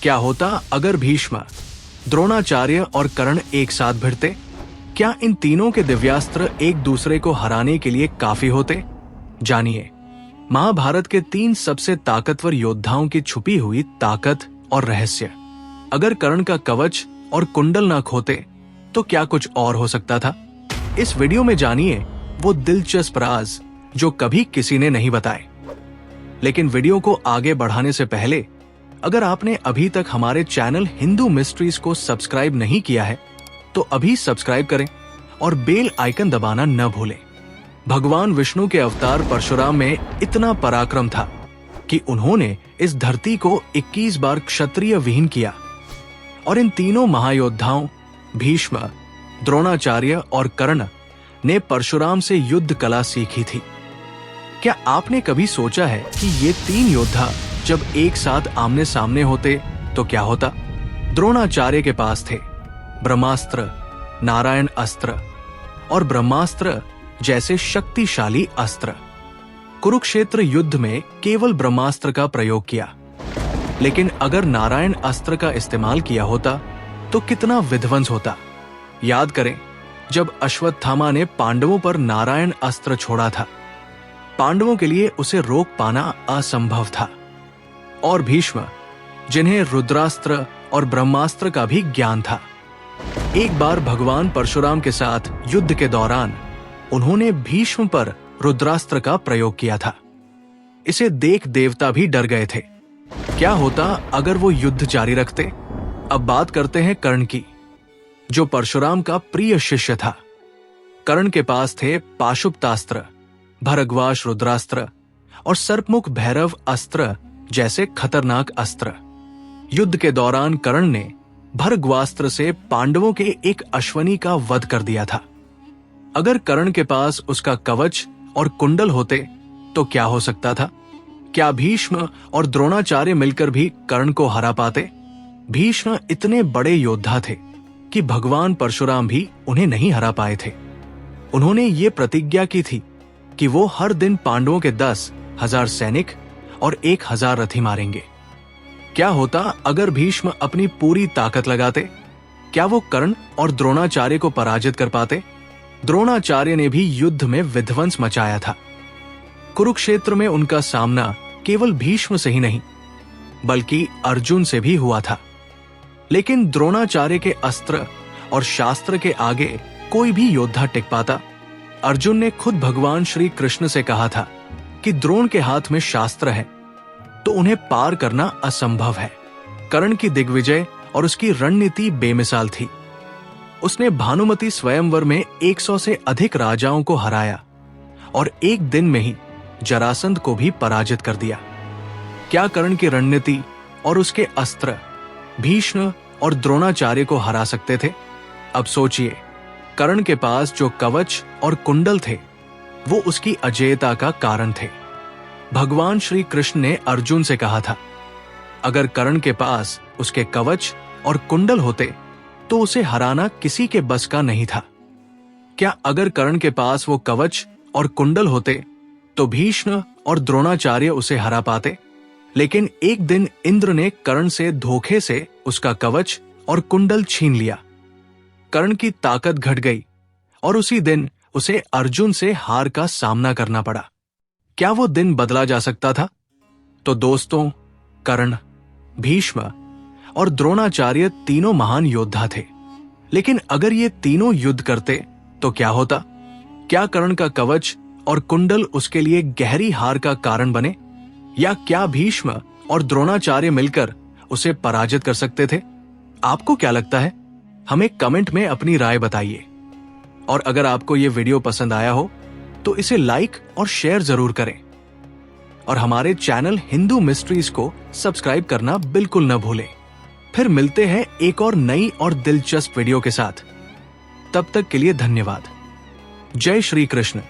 क्या होता अगर भीष्म, द्रोणाचार्य और कर्ण एक साथ भिड़ते? क्या इन तीनों के दिव्यास्त्र एक दूसरे को हराने के लिए काफी होते? जानिए महाभारत के 3 सबसे ताकतवर योद्धाओं की छुपी हुई ताकत और रहस्य। अगर कर्ण का कवच और कुंडल ना खोते तो क्या कुछ और हो सकता था? इस वीडियो में जानिए वो दिलचस्प राज जो कभी किसी ने नहीं बताए। लेकिन वीडियो को आगे बढ़ाने से पहले अगर आपने अभी तक हमारे चैनल हिंदू मिस्ट्रीज को सब्सक्राइब नहीं किया है तो अभी सब्सक्राइब करें और बेल आइकन दबाना न भूलें। भगवान विष्णु के अवतार परशुराम में इतना पराक्रम था कि उन्होंने इस धरती को 21 बार क्षत्रिय विहीन किया और इन तीनों महायोद्धाओं भीष्म, द्रोणाचार्य और कर्ण ने परशुराम से युद्ध कला सीखी थी। क्या आपने कभी सोचा है कि ये 3 योद्धा जब एक साथ आमने सामने होते तो क्या होता? द्रोणाचार्य के पास थे ब्रह्मास्त्र, नारायण अस्त्र और ब्रह्मास्त्र जैसे शक्तिशाली अस्त्र। कुरुक्षेत्र युद्ध में केवल ब्रह्मास्त्र का प्रयोग किया, लेकिन अगर नारायण अस्त्र का इस्तेमाल किया होता तो कितना विध्वंस होता। याद करें जब अश्वत्थामा ने पांडवों पर नारायण अस्त्र छोड़ा था, पांडवों के लिए उसे रोक पाना असंभव था। और भीष्म, जिन्हें रुद्रास्त्र और ब्रह्मास्त्र का भी ज्ञान था, एक बार भगवान परशुराम के साथ युद्ध के दौरान उन्होंने भीष्म पर रुद्रास्त्र का प्रयोग किया था। इसे देख देवता भी डर गए थे। क्या होता अगर वो युद्ध जारी रखते? अब बात करते हैं कर्ण की, जो परशुराम का प्रिय शिष्य था। कर्ण के पास थे पाशुपतास्त्र, भरद्वाज रुद्रास्त्र और सर्पमुख भैरव अस्त्र जैसे खतरनाक अस्त्र। युद्ध के दौरान कर्ण ने भरद्वास्त्र से पांडवों के एक अश्वनी का वध कर दिया था। अगर कर्ण के पास उसका कवच और कुंडल होते तो क्या हो सकता था? क्या भीष्म और द्रोणाचार्य मिलकर भी कर्ण को हरा पाते? भीष्म इतने बड़े योद्धा थे कि भगवान परशुराम भी उन्हें नहीं हरा पाए थे। उन्होंने ये प्रतिज्ञा की थी कि वो हर दिन पांडवों के 10,000 सैनिक और 1,000 रथी मारेंगे। क्या होता अगर भीष्म अपनी पूरी ताकत लगाते? क्या वो कर्ण और द्रोणाचार्य को पराजित कर पाते? द्रोणाचार्य ने भी युद्ध में विध्वंस मचाया था। कुरुक्षेत्र में उनका सामना केवल भीष्म से ही नहीं बल्कि अर्जुन से भी हुआ था। लेकिन द्रोणाचार्य के अस्त्र और शास्त्र के आगे कोई भी योद्धा टिक पाता? अर्जुन ने खुद भगवान श्री कृष्ण से कहा था कि द्रोण के हाथ में शास्त्र है तो उन्हें पार करना असंभव है। कर्ण की दिग्विजय और उसकी रणनीति बेमिसाल थी। उसने भानुमति स्वयंवर में 100 से अधिक राजाओं को हराया और एक दिन में ही जरासंध को भी पराजित कर दिया। क्या कर्ण की रणनीति और उसके अस्त्र भीष्म और द्रोणाचार्य को हरा सकते थे? अब सोचिए, कर्ण के पास जो कवच और कुंडल थे वो उसकी अजेयता का कारण थे। भगवान श्री कृष्ण ने अर्जुन से कहा था, अगर कर्ण के पास उसके कवच और कुंडल होते तो उसे हराना किसी के बस का नहीं था। क्या अगर कर्ण के पास वो कवच और कुंडल होते तो भीष्म और द्रोणाचार्य उसे हरा पाते? लेकिन एक दिन इंद्र ने कर्ण से धोखे से उसका कवच और कुंडल छीन लिया। कर्ण की ताकत घट गई और उसी दिन उसे अर्जुन से हार का सामना करना पड़ा। क्या वो दिन बदला जा सकता था? तो दोस्तों, कर्ण, भीष्म और द्रोणाचार्य तीनों महान योद्धा थे। लेकिन अगर ये तीनों युद्ध करते तो क्या होता? क्या कर्ण का कवच और कुंडल उसके लिए गहरी हार का कारण बने, या क्या भीष्म और द्रोणाचार्य मिलकर उसे पराजित कर सकते थे? आपको क्या लगता है? हमें कमेंट में अपनी राय बताइए। और अगर आपको ये वीडियो पसंद आया हो तो इसे लाइक और शेयर जरूर करें और हमारे चैनल हिंदू मिस्ट्रीज को सब्सक्राइब करना बिल्कुल न भूलें। फिर मिलते हैं एक और नई और दिलचस्प वीडियो के साथ। तब तक के लिए धन्यवाद। जय श्री कृष्ण।